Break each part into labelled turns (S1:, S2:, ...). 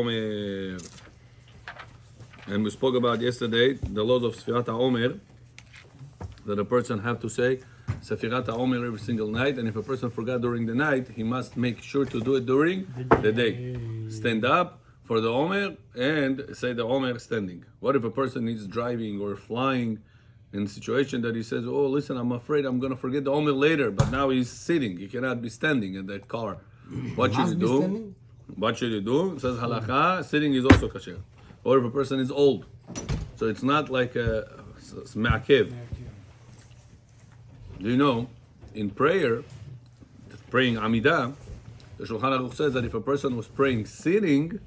S1: Omer. And we spoke about yesterday the laws of Sefirat HaOmer, that a person have to say Sefirat HaOmer every single night, and if a person forgot during the night, he must make sure to do it during the day. Stand up for the Omer and say the Omer standing. What if a person is driving or flying in a situation that he says, oh, listen, I'm afraid I'm going to forget the Omer later, but now he's sitting. He cannot be standing in that car. What should you do?
S2: Standing?
S1: What should you do? It says halakha, sitting is also kasher. Or if a person is old. So it's not like a ma'akev. Do you know, in prayer, praying Amidah, the Shulchan Aruch says that if a person was praying sitting,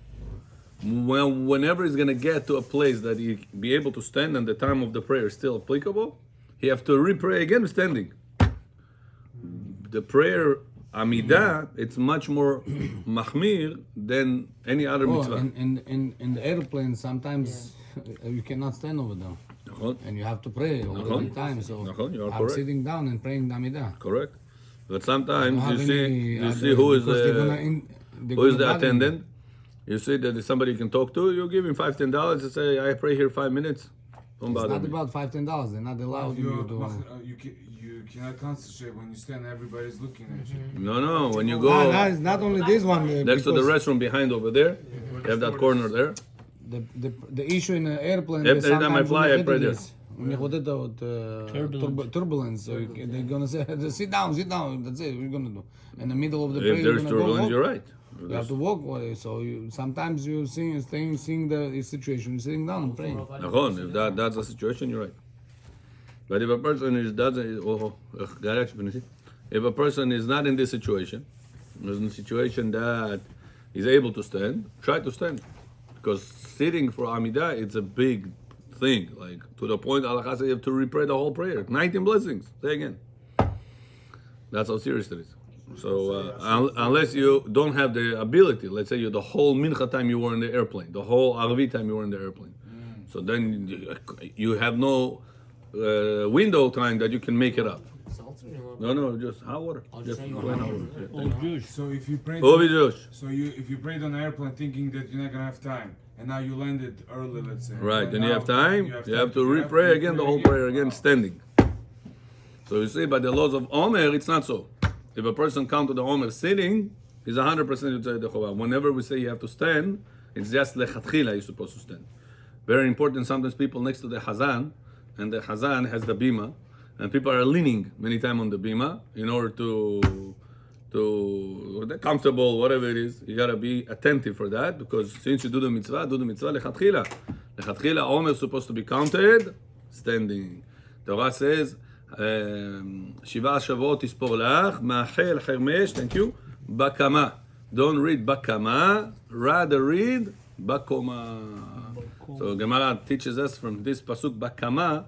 S1: whenever he's going to get to a place that he be able to stand and the time of the prayer is still applicable, he have to re-pray again standing. The prayer Amidah, it's much more mahmir than any other mitzvah.
S2: In the airplane, sometimes you cannot stand over there. And you have to pray all the time. So
S1: you are
S2: I'm
S1: correct.
S2: sitting down and praying the Amidah.
S1: Correct. But sometimes you see who is the attendant. You see that if somebody you can talk to, you give him $5-10 and say, I pray here 5 minutes. Don't bother me.
S2: It's not about $5-10. They're not allowed you to.
S3: You cannot concentrate when you stand. Everybody's looking at you.
S1: No. When you go
S2: It's not only this one.
S1: next to the restroom behind over there, you have that corner there.
S2: The issue in the airplane
S1: Every
S2: is
S1: time I
S2: sometimes
S1: fly, I pray there.
S2: when you get turbulence, so they're gonna say, sit down, that's it, we're gonna do. In the middle of the prayer,
S1: If there's turbulence, you're right.
S2: You have to walk away, so sometimes you seeing the situation, you're sitting down and praying.
S1: If that's the situation, you're right. But if a person if a person is not in this situation, is in a situation that is able to stand, try to stand. Because sitting for Amidah, it's a big thing. Like, to the point, Allah says you have to re-pray the whole prayer. 19 blessings. Say again. That's how serious it is. So, unless you don't have the ability, let's say the whole mincha time you were in the airplane, the whole arvi time you were in the airplane. So then you have no window time that you can make it up. No, just hot water. Just plain hot water.
S3: So if you prayed, if you prayed on the airplane thinking that you're not gonna have time, and now you landed early, let's say.
S1: Right, then you have time. You have to re-pray again the whole prayer again, standing. So you see, by the laws of Omer, it's not so. If a person comes to the Omer sitting, he's 100% Yotzei the Chovah. Whenever we say you have to stand, it's just lechatchila you're supposed to stand. Very important. Sometimes people next to the Hazan, and the Hazan has the bima, and people are leaning many times on the bima in order to they're comfortable, whatever it is. You gotta be attentive for that, because since you do the mitzvah lechatchila. Lechatchila, Omer is supposed to be counted standing. The Torah says, Shiva Shavot Tispor Lach, Ma'achel Chermesh, thank you, Bakama. Don't read Bakama, rather read Bakoma. So Gemara teaches us from this pasuk Bakama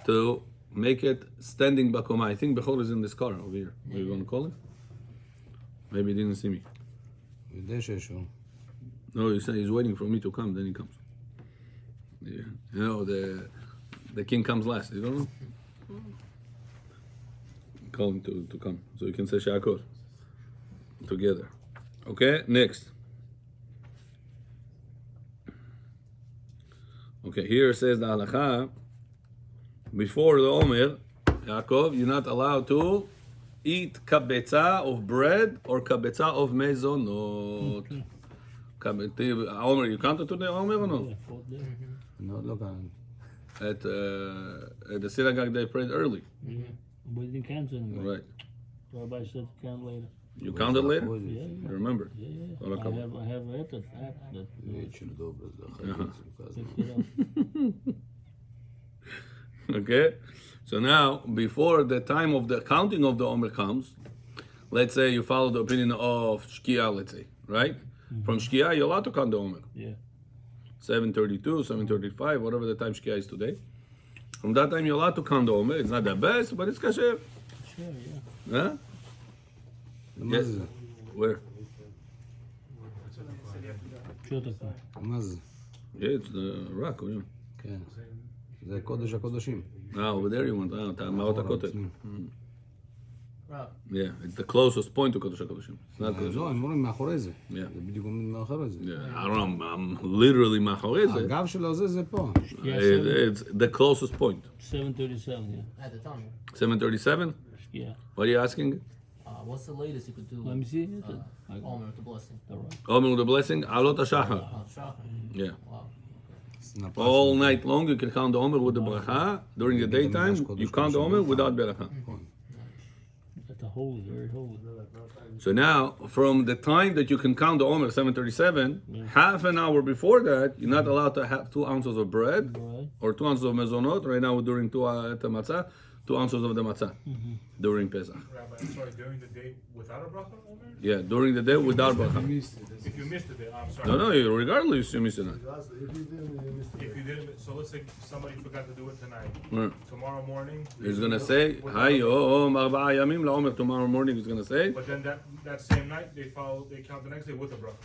S1: to make it standing Bakoma. I think Bechor is in this car over here. What are you going to call it? Maybe he didn't see me. No, he said he's waiting for me to come, then he comes. Yeah. You know, the king comes last, you don't know? Call him to come, so you can say Shakor together. Okay, next. Okay, here it says the halakha, before the Omer, Yaakov, you're not allowed to eat kabetza of bread or kabetza of mezonot. Omer, you counted to the Omer or no?
S2: No, look
S1: At the synagogue they prayed early.
S4: Yeah, but you didn't count anymore.
S1: Right.
S4: So everybody said to count later.
S1: You counted later?
S4: Yeah.
S1: You remember?
S4: Yeah.
S1: All right,
S4: I have read the fact that
S1: Okay, so now before the time of the counting of the Omer comes, let's say you follow the opinion of Shkia, let's say, right? From Shkia, you're allowed to count the Omer.
S4: Yeah.
S1: 7:32, 7:35, whatever the time Shkia is today. From that time, you're allowed to count the Omer. It's not the best, but it's kasher.
S4: Sure, yeah.
S1: Huh? Yes. Where? Yeah, it's the rock. Yeah.
S2: כן. זה קודש הקודשים.
S1: Over there you want. Ma'ot HaKotel. Yeah, it's the closest point to Kodesh HaKodeshim. It's not Kodesh.
S2: לא, הם אומרים מאחורי זה.
S1: Yeah.
S2: זה בדיוק מאחורי זה.
S1: Yeah, I don't know, I'm literally מאחורי זה.
S2: הגב שלו זה פה.
S1: It's the closest point.
S4: 737, yeah.
S5: At the time.
S1: 737?
S4: Yeah.
S1: What are you asking?
S5: What's the latest you could do?
S4: Let me see. Is it?
S5: Omer with the blessing.
S4: All right.
S1: Omer with the blessing, Alot HaShachar.
S5: Shocking.
S1: Yeah.
S5: Wow.
S1: All night long you can count the Omer with the bracha. During the daytime, you count the Omer without bracha.
S4: That's a holy, very holy.
S1: So now, from the time that you can count the Omer 737, half an hour before that, you're not allowed to have 2 ounces of bread
S4: Right.
S1: or 2 ounces of mezonot. Right now we're doing 2 matzah, 2 ounces of the matzah during Pesach.
S6: Rabbi, I'm sorry, during the day without a bracha, Omer?
S1: Yeah, during the day without bracha.
S6: If you missed the day, I'm sorry.
S1: No, regardless you miss it.
S6: If you didn't, so let's say somebody forgot to do it tonight.
S1: Right.
S6: Tomorrow morning.
S1: He's gonna say, Hayom arba'a yamim la'omer. Tomorrow morning he's gonna say,
S6: But then that same night, they count the next day with a bracha.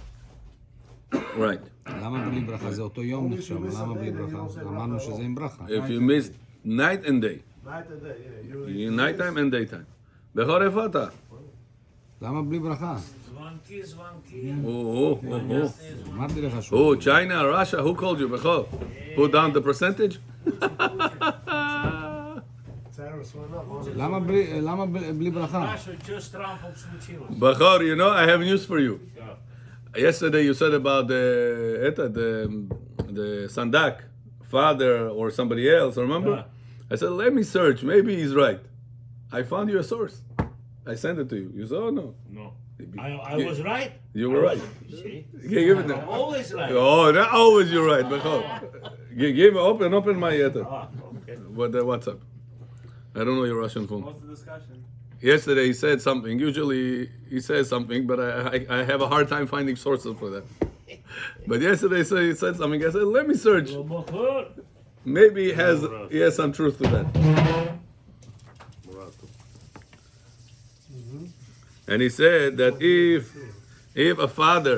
S1: right.
S2: למה בלי ברכה? זה אותו יום נחשב, למה בלי ברכה? אמרנו שזה עם ברכה.
S1: If you missed night and day,
S7: Night and day, yeah.
S1: nighttime and daytime. בכור איפה אתה?
S2: למה בלי ברכה? אמרתי לך שהוא...
S1: Oh, China, Russia, who called you? בכור? Put down the percentage?
S7: Cyrus went up.
S2: למה בלי ברכה?
S1: בכור, you know, I have news for you. Yesterday you said about the Sandak, father or somebody else, remember? I said, let me search, maybe he's right. I found you a source. I sent it to you. You said, oh no.
S8: No. I was right.
S1: You were right.
S8: See?
S1: Give it
S8: I'm always right.
S1: Oh, not always you're right, Bechor. Give open my
S8: Okay.
S1: WhatsApp. I don't know your Russian phone.
S6: What's the discussion?
S1: Yesterday he said something. Usually he says something, but I have a hard time finding sources for that. But yesterday he said something. I said, let me search. Maybe he has some truth to that. And he said that if a father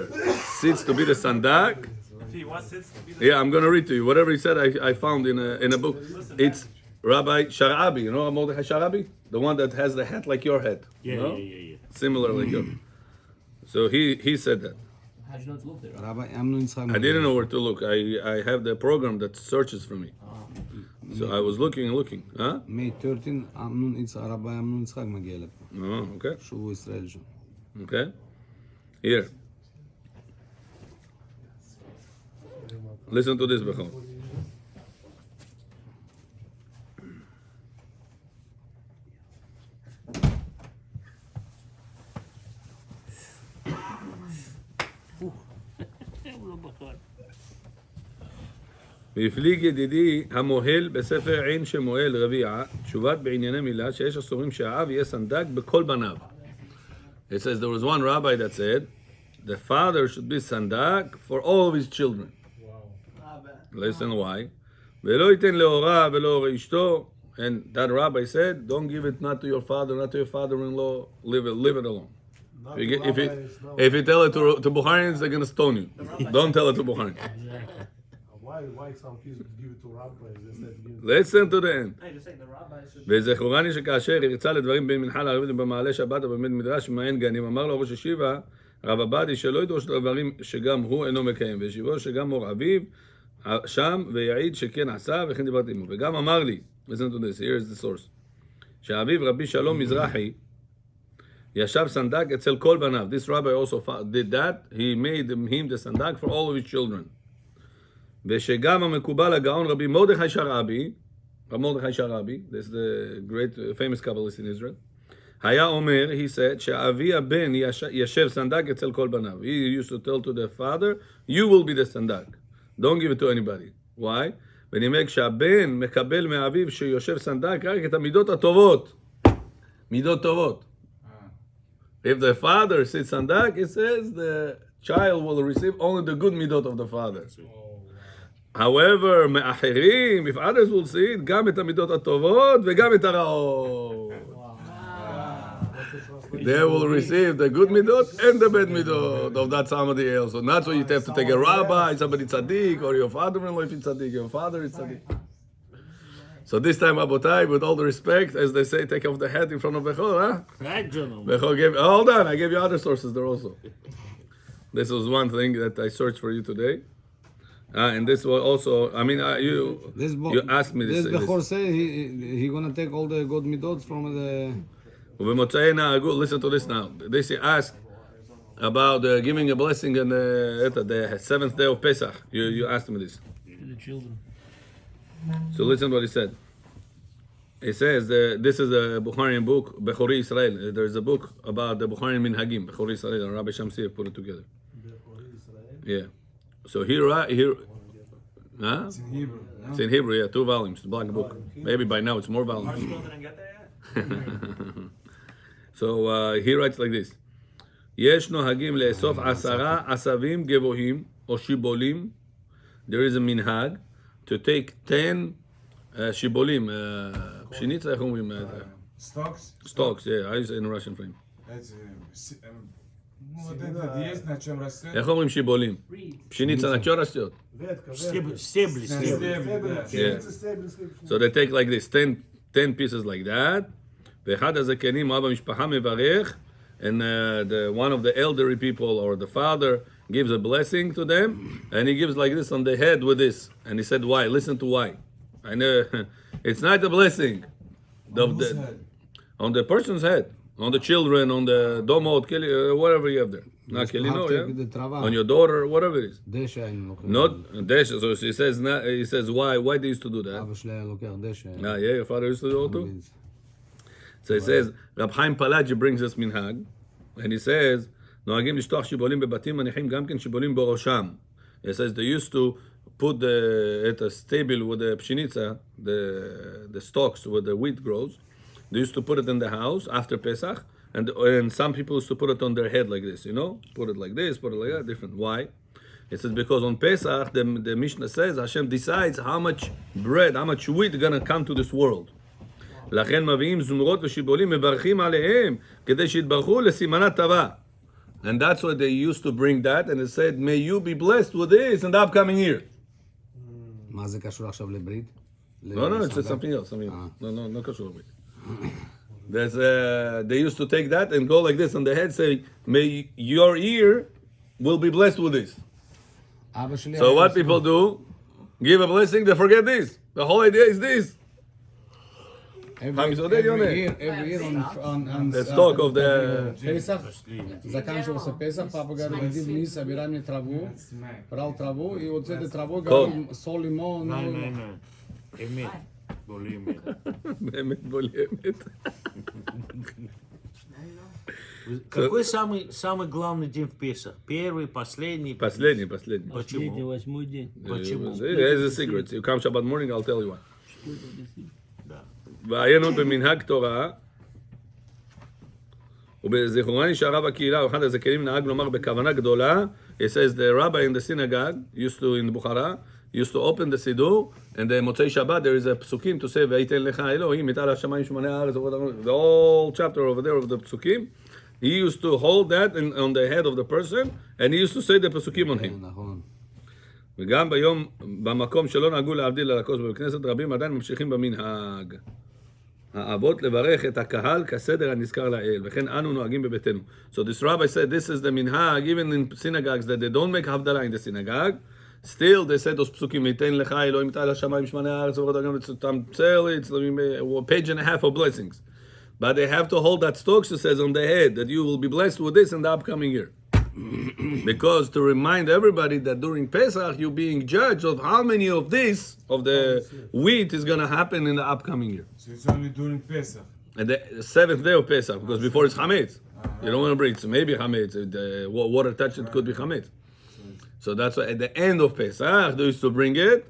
S1: sits to be the sandak, yeah, I'm going to read to you. Whatever he said, I found in a book. It's Rabbi Sharabi. You know Mordechai Sharabi? The one that has the hat like your hat.
S8: Yeah,
S1: you know?
S8: yeah.
S1: Similar like yours. So he said that.
S5: How'd you know to look there?
S2: רבי אמנון יצחק
S1: I didn't know where to look. I have the program that searches for me. So I was looking and looking. Huh?
S2: May 13, רבי אמנון יצחק מגיע לפה.
S1: Oh, okay.
S2: שהוא ישראל שם.
S1: Okay. Here. Listen to this, Bechor. והפליג ידידי המוהל בספר עין שמואל רביעה, תשובת בענייני מילה, שיש אסורים שהאב יהיה סנדק בכל בניו. It says there was one rabbi that said the father should be sandak for all of his children. Listen why. ולא ייתן להוריו ולא הורי אשתו. And that rabbi said, don't give it not to your father, not to your father-in-law, leave it alone. If you tell it to Bukharians, they're going to stone you. Don't tell it to Bukharians.
S7: Why some kids give it to rabbis instead of giving
S1: Listen to the end.
S5: Hey, just saying the rabbi should...
S1: וזכורני שכאשר הרצה לדברים בין מנחה לערבית ובמעלה שבת ובבית מדרש מעין גנים, אמר לו ראש ישיבה, רב עבדי, שלא ידרוש דברים שגם הוא אינו מקיים, וישיבו שגם מור אביו שם ויעיד שכן עשה וכן דיברתי עמו. וגם אמר לי, listen to this, here is the source, שאביו רבי שלום מזרחי ישב סנדק אצל כל בניו. This rabbi also did that. He made him the sandak for all of his children. ושגם המקובל הגאון רבי מרדכי שרעבי, רבי מרדכי שרעבי, this is the great famous Kabbalist in Israel, היה אומר, he said, שאבי הבן ישב סנדק אצל כל בניו. He used to tell to the father, you will be the sandak. Don't give it to anybody. Why? ונימק שהבן מקבל מאביו שיושב סנדק רק את המידות הטובות. מידות טובות. If the father sits sandak, it says the child will receive only the good midot of the father. However, מאחרים, if others will see it, גם את המידות הטובות וגם את הרעות. They will receive the good midot and the bad midot of that somebody else. So that's why you have to take a rabbi, somebody tzaddik, or your father-in-law if he's tzaddik, your father is tzaddik. So this time, Abotai, with all the respect, as they say, take off the hat in front of Bechor, huh?
S8: Right, gentlemen.
S1: Bechor gave, hold on, I gave you other sources there also. This was one thing that I searched for you today. And this was also, I mean, you asked me
S2: This
S1: this.
S2: Bechor say he gonna take all the good midot from the.
S1: Listen to this now. This he asked about giving a blessing on the seventh day of Pesach. You asked me this.
S4: To the children.
S1: So listen to what he said. He says this is a Bukharian book, Bechori Israel. There's a book about the Bukharian Minhagim, Bechori Israel, and Rabbi Shamsi put it together. Yeah. So here, huh?
S3: It's in Hebrew. No?
S1: It's in Hebrew, yeah, 2 volumes, the black book. Maybe by now it's more volumes.
S6: Didn't get there yet?
S1: So he writes like this: יש נוהגים לאסוף 10 עשבים גבוהים או שיבולים. There is a minhag to take 10 שיבולים. פשיניצה, איך אומרים?
S3: Stocks?
S1: Yeah, I use it in Russian frame.
S3: That's вот это есть на чем растет.
S1: איך אומרים שיבולים? פשיניצה, на чё растет?
S8: Стебли.
S1: Yeah. So they take like this, 10 pieces like that. ואחד הזקנים או אבא משפחה מברך, and one of the elderly people or the father gives a blessing to them, and he gives like this on the head with this. And he said, why? Listen to why. I know it's not a blessing. On the person's head. On the children, on the domot, whatever you have there. Not kelino, yeah? On your daughter, whatever it is. Not desha. So he says, why? Why they used to do that?
S2: אבא שלי היה לוקח דשא.
S1: Yeah, your father used to do it too? So he says, Rab Chaim Palaji brings us minhag, and he says, נוהגים לשטוח שיבולים בבתים מניחים גם כן שיבולים בראשם. He says they used to put at a stable with the pshenica, the stalks where the wheat grows. They used to put it in the house after Pesach, and some people used to put it on their head like this, put it like this, put it like that, different. Why? It says because on Pesach, the Mishnah says Hashem decides how much bread, how much wheat gonna come to this world. לכן מביאים זמרות ושיבולים מברכים עליהם כדי שיתברכו לסימנה טובה. And that's why they used to bring that, and it said, may you be blessed with this in the upcoming year.
S2: מה זה קשור עכשיו לברית?
S1: No, it's something else. No קשור לברית. They used to take that and go like this on the head, saying, may your ear will be blessed with this. So what people do, give a blessing, they forget this. The whole idea is this.
S2: Every year on
S1: The stalk of the...
S2: Pesach, заканчивался Pesach, папа говорит, иди вниз, собирай мне траву, брал траву, и вот с этой травой говорил соль, лимон.
S8: Эмет. Болемет.
S1: באמת בולמת.
S8: Какой самый главный день в Песах? Первый, последний?
S1: Последний.
S8: Почему?
S4: Последний, 8-й день.
S8: Почему?
S1: There's a secret. You come Shabbat morning, I'll tell you why. ועיינו במנהג תורה, ובזיכרונני שהרב הקהילה, או אחד הזקנים נהג לומר בכוונה גדולה, he says the rabbi in the synagogue, in Bukhara, used to open the siddur, and the Motzei Shabbat, there is a psukim to say, ויתן לך אלוהים, את על השמיים שמונה הארץ, the whole chapter over there of the psukim, he used to hold that on the head of the person, and he used to say the psukim on him. וגם במקום שלא נהגו להבדיל על הכוס בכנסת, רבים עדיין ממשיכים במנהג. האבות לברך את הקהל כסדר הנזכר לאל, וכן אנו נוהגים בביתנו. So this rabbi said this is the minhag, even in synagogues that they don't make havdalah in the synagogue, still they said those psukim, ייתן לך אלוהים את על השמיים שמונה הארץ, it's a page and a half of blessings. But they have to hold that stalk, she says, on the head, that you will be blessed with this in the upcoming year. Because to remind everybody that during Pesach you're being judged of how many of this, of the wheat, is going to happen in the upcoming year.
S3: So it's only during Pesach.
S1: And the 7th day of Pesach, because before it's Chametz. You don't want to bring it, so maybe Chametz. If the water touched it, could be Chametz. So that's why at the end of Pesach they used to bring it,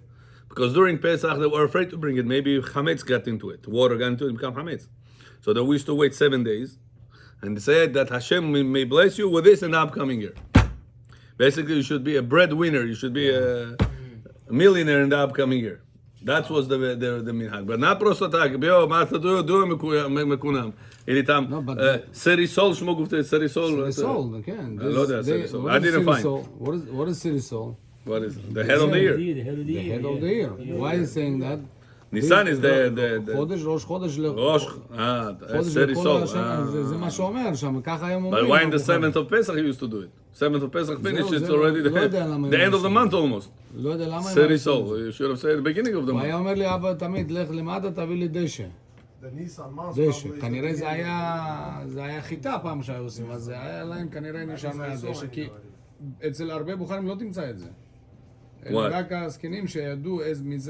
S1: because during Pesach they were afraid to bring it. Maybe Chametz got into it, water got into it, and become Chametz. So they used to wait 7 days. And said that Hashem may bless you with this in the upcoming year. Basically, you should be a breadwinner. You should be a millionaire in the upcoming year. That was the minhag. But not prostatak. Bio, מה אתה מקונם. איתם, סריסול, שמו גופתי, סריסול.
S2: סריסול, כן.
S1: לא יודע, סריסול. I didn't find.
S2: What is סריסול?
S1: What is it? The head of the year.
S4: The head of the
S2: The
S4: year.
S2: head of the year. Why is he saying that?
S1: Nisan is the
S2: חודש, ראש חודש
S1: Rosh.
S2: חודש
S1: Seri
S2: לכל
S1: Sol.
S2: השנה, זה מה שאומר שם, ככה הם אומרים.
S1: But why in the 7th of Pesach he used to do it? 7th of Pesach finished,
S2: זהו,
S1: it's
S2: זהו,
S1: already
S2: לא יודע למה
S1: the
S2: הם
S1: end of the
S2: עושים.
S1: month almost.
S2: לא יודע למה הם
S1: Seri
S2: עושים את
S1: Sol.
S2: זה.
S1: You should have said at the beginning of the
S2: הוא
S1: month.
S2: היה אומר לי, אבא תמיד, לך למטה, תביא לי דשא.
S7: The Nissan month
S2: דשא.
S7: probably is
S2: כנראה
S7: the
S2: זה
S7: beginning.
S2: היה חיטה פעם שהיו עושים, אז זה היה להם כנראה נשאר מהדשא, כי אצל הרבה בוחרים לא תמצא את זה.
S1: What?
S2: רק הזקנים שידעו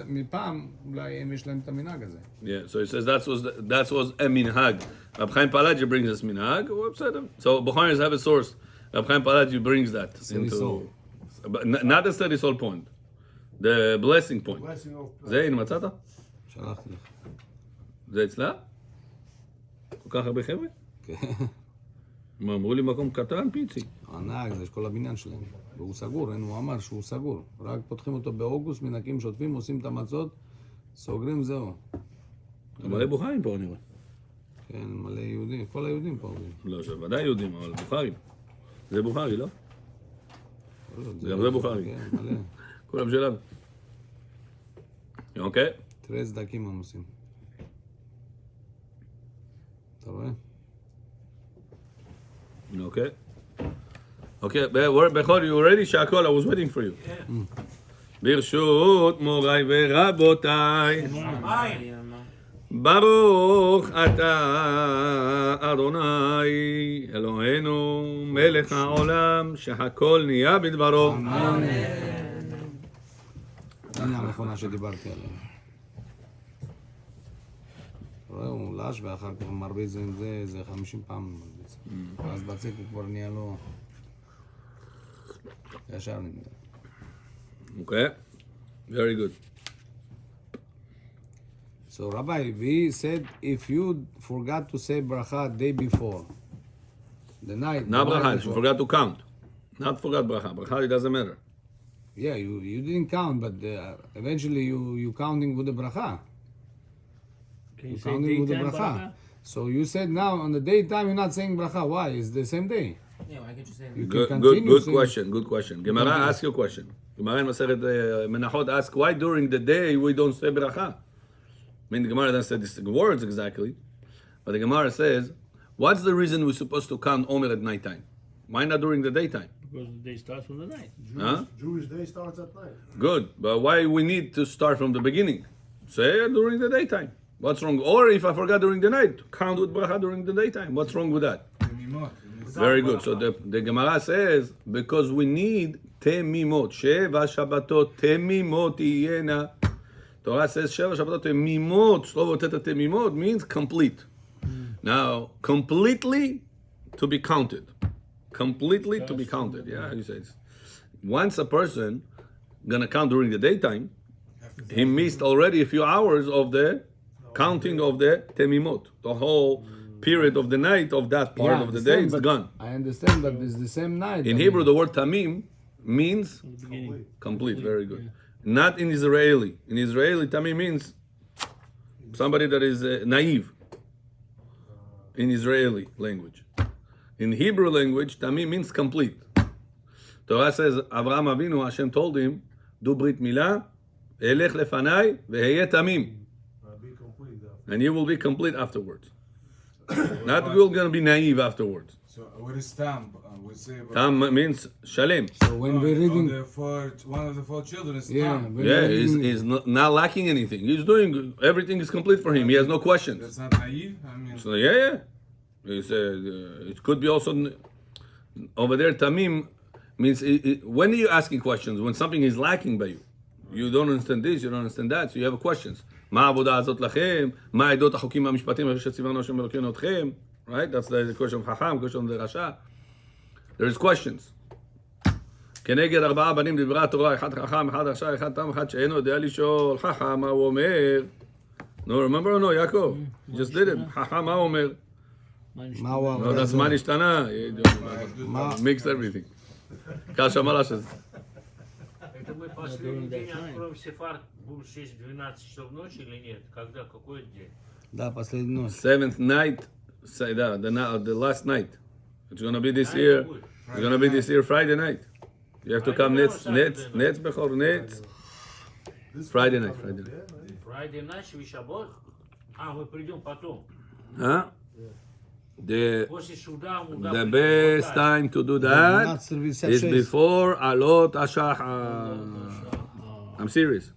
S2: מפעם, אולי הם יש להם את המנהג הזה.
S1: Yeah, so he says that was a minhag. Rab Chaim Palaji brings us minhag. Well, בסדר. So Bukharis have a source. Rab Chaim Palaji brings that
S2: Seri Sol.
S1: But not the Seri Sol point. The blessing point.
S7: Blessing of
S1: זה, הנה מצאת?
S2: שלחתי לך.
S1: זה אצלה? כל כך הרבה חבר'ה?
S2: כן.
S1: הם אמרו לי מקום קטן, פיצי.
S2: הנהג זה כל הבניין שלהם, והוא סגור, הוא אמר שהוא סגור. רק פותחים אותו באוגוסט, מנקים, שוטפים, עושים את המצות, סוגרים, זהו.
S1: מלא בוכרים פה אני רואה.
S2: כן, מלא יהודים, כל היהודים פה עובדים.
S1: לא, זה ודאי יהודים, אבל בוכרים. זה בוכרי, לא? גם זה בוכרי.
S2: כן, מלא.
S1: כולם שלנו. אוקיי?
S2: תראה סדקים הם עושים. אתה רואה?
S1: Okay. Okay, Bechor, you ready? Shakol, I was waiting for you. ברשות מוריי ורבותיי, ברוך אתה אדוני אלוהינו מלך העולם שהכל נהיה בדברו.
S2: הנה הנכונה שדיברתי עליה. רואה, הוא לש ואחר כך הוא מרביץ עם זה 50 פעם מרביץ. ואז בצק הוא כבר נהיה לו... ישר נגמר.
S1: Okay, very good.
S2: So Rabbi, we said if you forgot to say bracha day before, the night...
S1: Not
S2: the night
S1: bracha, you
S2: before.
S1: forgot to count. Not forgot bracha. Bracha, it doesn't matter.
S2: Yeah, you didn't count, but eventually you counting with the bracha.
S4: Can you
S2: You
S4: say
S2: counting with the
S4: daytime
S2: bracha.
S4: bracha?
S2: So you said now on the daytime you're not saying bracha. Why? It's the same day.
S5: Yeah, why can't you say
S2: You
S1: Good,
S2: can
S1: good,
S2: continue
S1: good
S2: saying-
S1: question. Good question. Gemara, ask your question. Gemara in Masechet Menachot ask why during the day we don't say bracha. I mean, the Gemara doesn't say these words exactly, but the Gemara says, what's the reason we're supposed to count Omer at nighttime? Why not during the daytime?
S4: Because the day starts from the night.
S1: Huh?
S7: Jewish day starts at night.
S1: Good, but why we need to start from the beginning? Say it during the daytime. What's wrong? Or if I forgot during the night, count with bracha during the daytime. What's wrong with that? Very good. So the Gemara says, because we need temimot. Sheva Shabbatot temimot iyena. Torah says Sheva Shabbatot temimot. Slovo teta temimot means complete. Now, completely to be counted. Completely to be counted. Yeah, he says. Once a person gonna count during the daytime, he missed already a few hours of the counting of the temimot. The whole period of the night of that part
S2: Yeah,
S1: of
S2: I
S1: the day
S2: understand,
S1: is
S2: but
S1: gone.
S2: I understand, but it's the same night.
S1: In
S2: I
S1: Hebrew,
S2: mean.
S1: the word tamim means
S4: Beginning.
S1: complete. Very good. Not in Israeli. In Israeli, tamim means somebody that is naive. In Israeli language. In Hebrew language, tamim means complete. Torah says, Avraham Avinu, Hashem told him, do brit milah, elech lefanai, veheye tamim.
S7: Be complete.
S1: And you will be complete afterwards. Not we're going to be naive afterwards.
S3: So what is tam? We say about
S1: Tam means shalem.
S2: So when we're reading,
S3: one of the four children is
S2: yeah,
S3: tam.
S2: when
S1: Yeah,
S2: we're reading,
S1: he's not lacking anything. He's doing, everything is complete for him. He has no questions.
S3: That's not naive. I mean,
S1: So yeah. He said, it could be also, over there, tamim means, when are you asking questions? When something is lacking by you. You don't understand this, you don't understand that, so you have questions. מה העבודה הזאת לכם? מה העדות החוקים והמשפטים אשר ציוונו השם אלוקינו אתכם? Right? That's the question of חכם, question of the רשע. There is questions. כנגד ארבעה בנים דברי התורה, אחד חכם, אחד רשע, אחד תם, אחד שאינו יודע לשאול. חכם, מה הוא אומר? No, remember or no, יעקב? You just did it. חכם, מה הוא אומר?
S2: מה הוא
S1: No,
S2: אמר?
S1: that's מה נשתנה. Mixed everything. קשה מלאש הזה.
S8: Это мы последний день откроем сефар, будем 6-12 часов ночи или нет? Когда? Какой день?
S2: Да, последний ночь.
S1: Seventh night, say that, the last night. It's gonna be this year. It's gonna be this year Friday night. You have to come Netz Bechor, Netz. Friday night.
S8: Friday night, Шаббат? Мы придем потом.
S1: Huh?
S8: После суда мы
S1: The best time to do that is
S2: 12:56.
S1: before Alot Ashachar. I'm serious.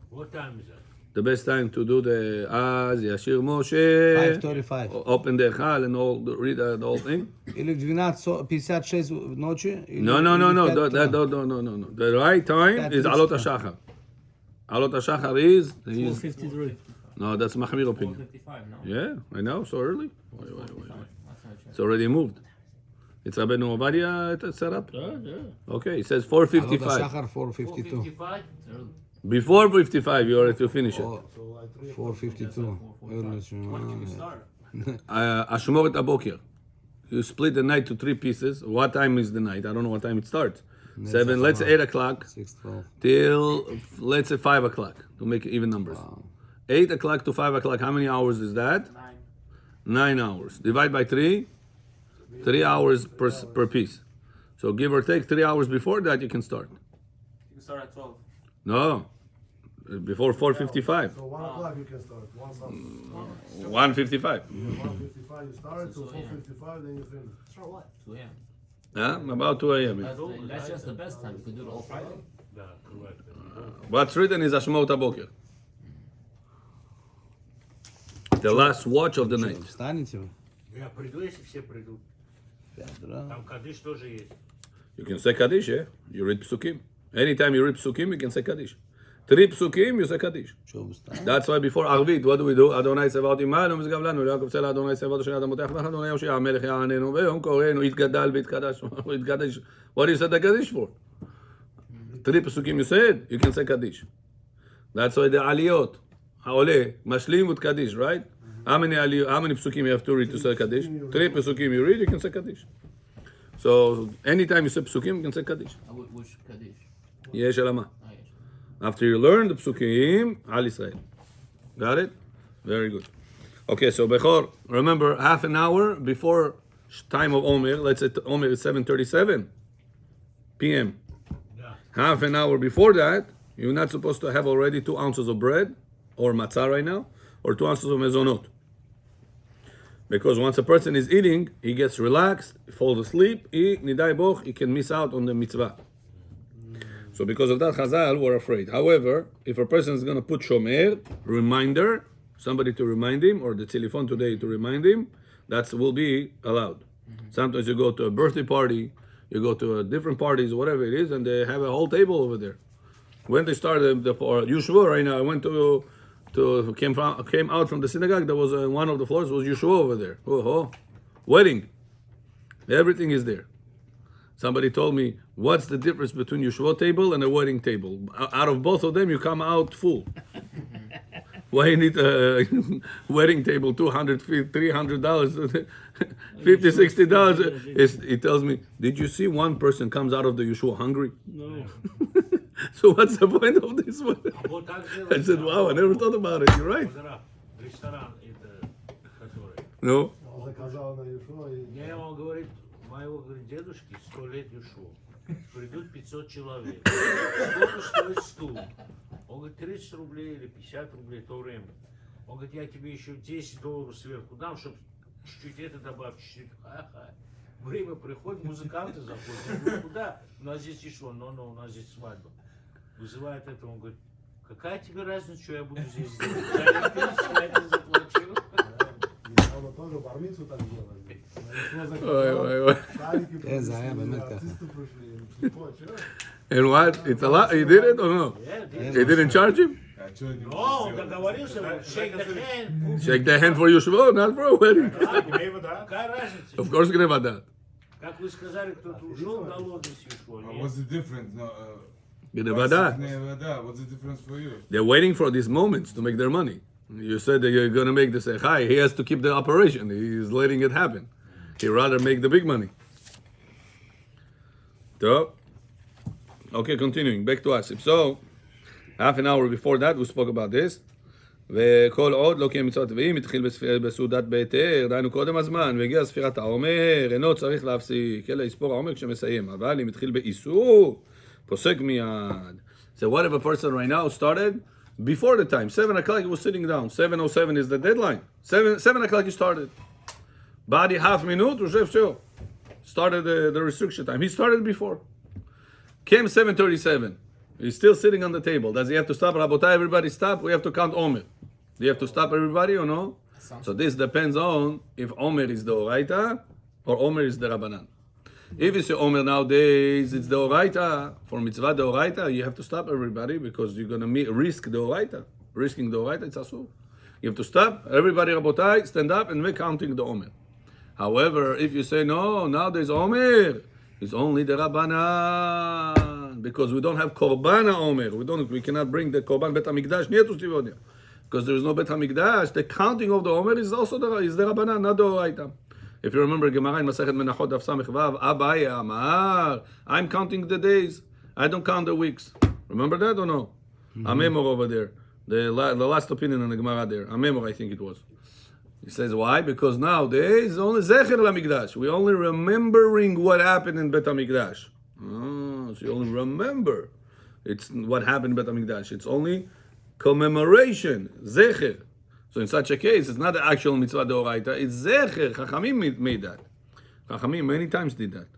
S8: What time is that?
S1: The best time to do the Az Yashir Moshe.
S2: 5:35.
S1: Open the Echal and all, read the whole thing.
S2: Или в 12:56 ночи. или-
S1: No.
S2: или в 5
S1: No. The right time is Alot Ashachar. Alot Ashachar is
S4: 4:53.
S1: no, that's Mahmir opinion.
S5: 55, no?
S1: Yeah, I know, so early. Wait.
S5: That's not right.
S1: It's already moved. It's Rabbeinu Ovadia set up.
S4: Yeah.
S1: Okay, it says
S2: עלות
S1: 4:55.
S2: השחר 4:52.
S8: 55?
S1: Before 55, you are to finish it.
S2: 4:52.
S5: When can you start?
S1: Ashmoret Aboker. You split the night to 3 pieces. What time is the night? I don't know what time it starts. 7, let's say 8 o'clock
S2: 6:12.
S1: till, let's say 5 o'clock to make even numbers. 8 o'clock to 5 o'clock, how many hours is that? 9 hours. Divide by 3, 3 hours per piece. So give or take 3 hours before that, you can start.
S5: You can start at 12.
S1: No, before 4:55.
S7: So 1 o'clock you can start. 1 something.
S1: 1:55.
S7: 1:55 you start, so 4:55 then you finish.
S5: Start what? 2 a.m.
S1: Huh? About 2 a.m.
S5: That's just the best time. You could do it all Friday.
S8: Да, correct.
S1: What's written is Ashmot Aboker. The last watch of the night.
S2: Встанете вы?
S8: Я приду, если все придут.
S2: 5 утра.
S8: Там кадыш тоже есть.
S1: You can say Kaddish, yeah? You read Psukim. Anytime you read Psukim, you can say Kaddish. 3 Psukim, you say Kaddish.
S2: שוב וסתם.
S1: That's why before Arvit, what do? אדוני צבאות עמנו ומשגב לנו, ליעקב צלע אדוני צבאות אשר אדם מותח לך, אדוני יושיע, המלך יעננו, ויום קוראנו, יתגדל ויתקדש. יתקדש. What do you say the Kaddish for? 3 Psukim you said, you can say Kaddish. That's why the Aliyot, העולה, משלים with Kaddish, right? How many Psukim you have to read to say Kaddish? 3 Psukim you read, you can say Kaddish. So anytime you say Psukim, you can say Kaddish.
S5: Which Kaddish?
S1: יש אלמה.
S5: Oh, yes.
S1: After you learn the Psukim, Al Israel. Got it? Very good. Okay, so Bechor, remember half an hour before time of Omer, let's say Omer is 7:37 p.m.
S8: Да.
S1: Half an hour before that, you're not supposed to have already 2 ounces of bread or matzah right now, or 2 ounces of mezonot. Because once a person is eating, he gets relaxed, he falls asleep, nidai boch, he can miss out on the mitzvah. So because of that, Chazal were afraid. However, if a person is going to put shomer, reminder, somebody to remind him, or the telephone today to remind him, that will be allowed. Sometimes you go to a birthday party, you go to different parties, whatever it is, and they have a whole table over there. When they started the Yeshua right now, I went came out from the synagogue. There was one of the floors was Yeshua over there. Wedding, everything is there. Somebody told me, what's the difference between Yeshua table and a wedding table? Out of both of them, you come out full. Why you need a wedding table? $200, $300, $50, $60. He tells me, did you see one person comes out of the Yeshua hungry?
S4: No.
S1: So what's the point of this one?
S8: Вот так
S1: I said, wow, I never thought about it. You're right.
S8: Ресторан, это, который.
S1: No.
S7: Он заказал на Ешуа и...
S8: Я ему говорит, моего говорит, дедушки 100 лет ушел. Придут 500 человек. Сколько стоит стул? Он говорит, 30 рублей или 50 рублей в то время. Он говорит, я тебе еще $10 сверху дам, чтобы чуть-чуть это добавить, чуть-чуть. Ха-ха. Время приходит, музыканты заходят. Я говорю, куда? У нас здесь еще, но у нас здесь свадьба. Вызывает это, он говорит, какая тебе разница, что я буду здесь делать? Я электричество это заплачу.
S7: Он тоже бармицу так делали.
S1: Ой.
S7: Шарики
S2: זה היה באמת ככה.
S7: артисты пришли.
S1: And what? It's a lot. He did it or no? He didn't charge him?
S8: Но он договорился, shake the hand.
S1: Shake the hand for Yeshua, not for a wedding.
S8: Какая разница?
S1: Of course, Gnevadat.
S8: Как вы сказали, кто-то ушел голодный с Ешуа, нет?
S3: What's the difference? No,
S1: Gnevadat.
S3: what's the difference for you?
S1: They're waiting for these moments to make their money. You said that you're going to make this high. He has to keep the operation. He's letting it happen. He'd rather make the big money. So, okay, continuing. Back to us. So, half an hour before that, we spoke about this. וכל עוד לא קיים מצוות טבעים, התחיל בסעודת בהיתר, דהיינו קודם הזמן, והגיע ספירת העומר, אינו צריך להפסיק, אלא יספור העומר כשמסיים. אבל אם התחיל באיסור, פוסק מיד. So what if a person right now started before the time. 7 o'clock he was sitting down. 7:07 is the deadline. 7 o'clock he started. Body half minute, started the restriction time. He started before. Came 7:37. He's still sitting on the table. Does he have to stop? Rabotai, everybody stop. We have to count Omer. Do you have to stop everybody or no? So this depends on if Omer is the Oraita or Omer is the Rabbanan. If it's Omer nowadays, it's the Oraita. For mitzvah the Oraita, you have to stop everybody because you're going to risk the Oraita. Risking the Oraita, it's asur. You have to stop. Everybody, Rabotai, stand up and we're counting the Omer. However, if you say, no, nowadays Omer, it's only the Rabbanan. Because we don't have Korbana Omer. We cannot bring the Korban Bet HaMikdash near to Shtivodia. Because there is no Bet HaMikdash. The counting of the Omer is also the Rabbanan, not the Oraita. If you remember Gemara in Masechet Menachot Daf Samech Vav, Abaye Amar, I'm counting the days. I don't count the weeks. Remember that or no? Amemor over there. The last opinion on the Gemara there. Amemor, I think it was. He says, why? Because nowadays, only Zecher LaMikdash. We're only remembering what happened in Bet HaMikdash. Oh, so you only remember. It's what happened in Bet HaMikdash. It's only commemoration. Zecher. So in such a case, it's not the actual mitzvah d'oraita, it's zecher. Chachamim made that. Chachamim many times did that.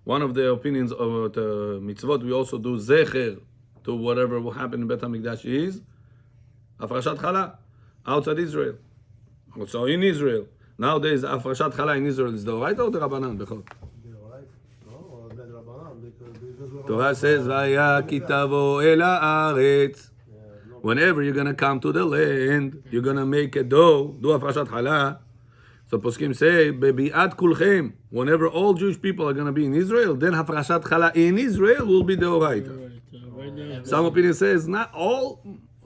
S1: One of the opinions of the mitzvot, we also do zecher to whatever will happen in Bet HaMikdash is Afrashat Chala outside Israel. Also in Israel. Nowadays, Afrashat Chala in Israel is the Oraita or the Rabbanan? Bechol?
S7: No, the Rabbanan, because
S1: Torah says, Vaya kitavo el haaretz. Whenever you're going to come to the land, you're going to make a dough, do Afrashat Chala. So poskim say, Bebi'at kulchem. Whenever all Jewish people are going to be in Israel, then Afrashat Chala in Israel will be the Oraita. Some opinion says, not all,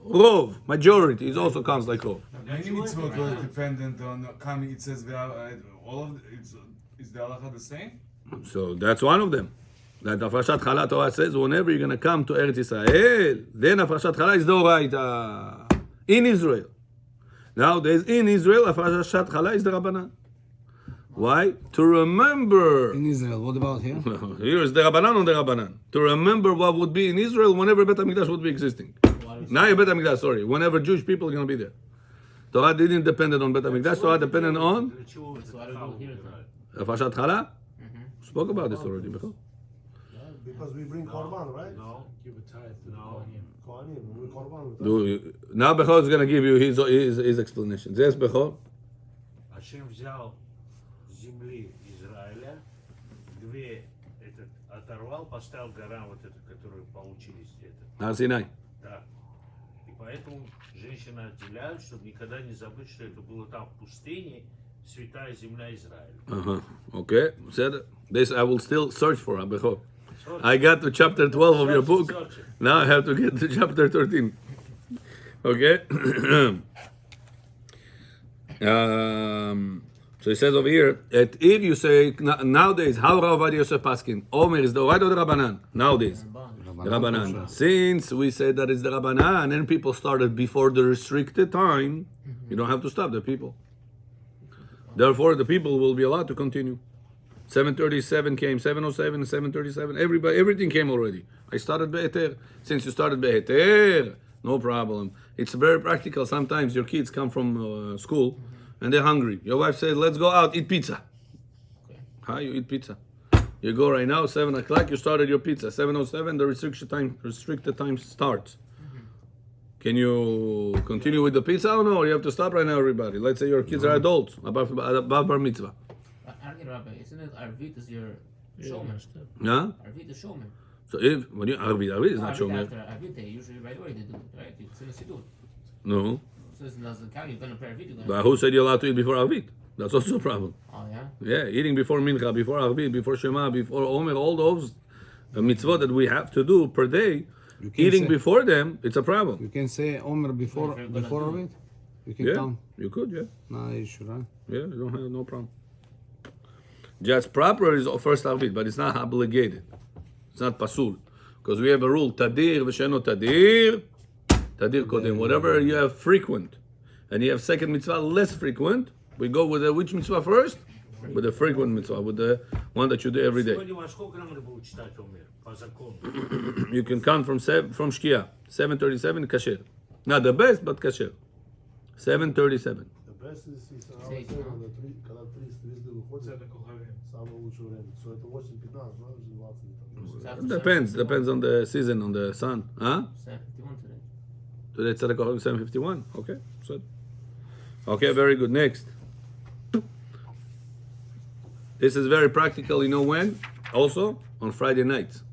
S1: Rov, majority, it also counts like Rov.
S3: Many mitzvot were dependent on coming. It says all of is the halacha the same?
S1: So that's one of them. That Afrashat Chala Torah says, whenever you're going to come to Eretz Israel, then Afrashat Chala is the Oraita in Israel. Nowadays, in Israel, Afrashat Chala is the Rabbanan. Why? To remember.
S2: In Israel, what about here?
S1: Here is the Rabbanan on the Rabbanan. To remember what would be in Israel whenever Bet HaMikdash would be existing. Now Bet HaMikdash, sorry. Whenever Jewish people are going to be there. Torah didn't depend on Bet HaMikdash. Torah depended on Afrashat Chala. Spoke about this already before.
S7: because we bring korban, right?
S8: No.
S4: Give a tithe to the
S8: No.
S4: Kohanim.
S7: Kohanim, we korban.
S1: Now Bechor is going to give you his explanations. Yes, Bechor?
S8: Ашем взял с земли Израиля, оторвал, поставил горам вот эту, которые получились это.
S1: Har Sinai.
S8: Да. И поэтому женщины отделяют, чтобы никогда не забыть, что это было там в пустыне, святая земля Израиля.
S1: Okay. Said this. I will still search for Bechor. I got to chapter 12 of your book. Now I have to get to chapter 13. Okay. So it says over here that if you say nowadays, how Rav Ovadia Yosef Paskin, Omer is the Oraita or the Rabbanan? Nowadays, the Rabbanan. Since we said that it's the Rabbanan, and people started before the restricted time, you don't have to stop the people. Therefore, the people will be allowed to continue. 7:37 came, 7:07, 7:37. Everything came already. I started be'eter. Since you started be'eter, no problem. It's very practical. Sometimes your kids come from school and they're hungry. Your wife says, "Let's go out, eat pizza." How you eat pizza? You go right now, 7 o'clock. You started your pizza. 7:07, the restricted time starts. Can you continue with the pizza or no? You have to stop right now, everybody. Let's say your kids are adults, above bar mitzvah.
S5: Rabbi, isn't it Arvit is your showman?
S1: Yeah?
S5: Arvit is showman.
S1: So if when you Arvit is not shomer.
S5: After Arvit, they usually right away they do it, right? It's in a siddur.
S1: No.
S5: So it doesn't count. You're gonna pray Arvit.
S1: But who said you're allowed to eat before Arvit? That's also a problem.
S5: Oh yeah.
S1: Yeah, eating before Mincha, before Arvit, before Shema, before Omer, all those mitzvot that we have to do per day, eating before them, it's a problem.
S2: You can say Omer before of it? You can count?
S1: You could, yeah.
S2: No issue, right?
S1: Yeah, you don't have no problem. Just proper is first Arvit, but it's not obligated. It's not pasul. Because we have a rule, Tadir v'sheno Tadir, Tadir kodem. Whatever you have frequent, and you have second mitzvah less frequent, we go with which mitzvah first? With the frequent mitzvah, with the one that you do every day.
S8: Сегодня во сколько нам надо было читать Омер? По закону.
S1: You can count from Shkia, 7:37 kasher. Not the best, but kasher. 7:37.
S7: The best is
S5: Сейф,
S7: когда 300 выходит, самое лучшее время. So это 8:15, знаешь, 20 минут.
S5: It's after
S1: Depends on the season, on the sun. Huh?
S5: 7:51 today.
S1: Today it's 7:51. Okay, so. Okay, very good. Next. This is very practical. You know when? Also on Friday nights.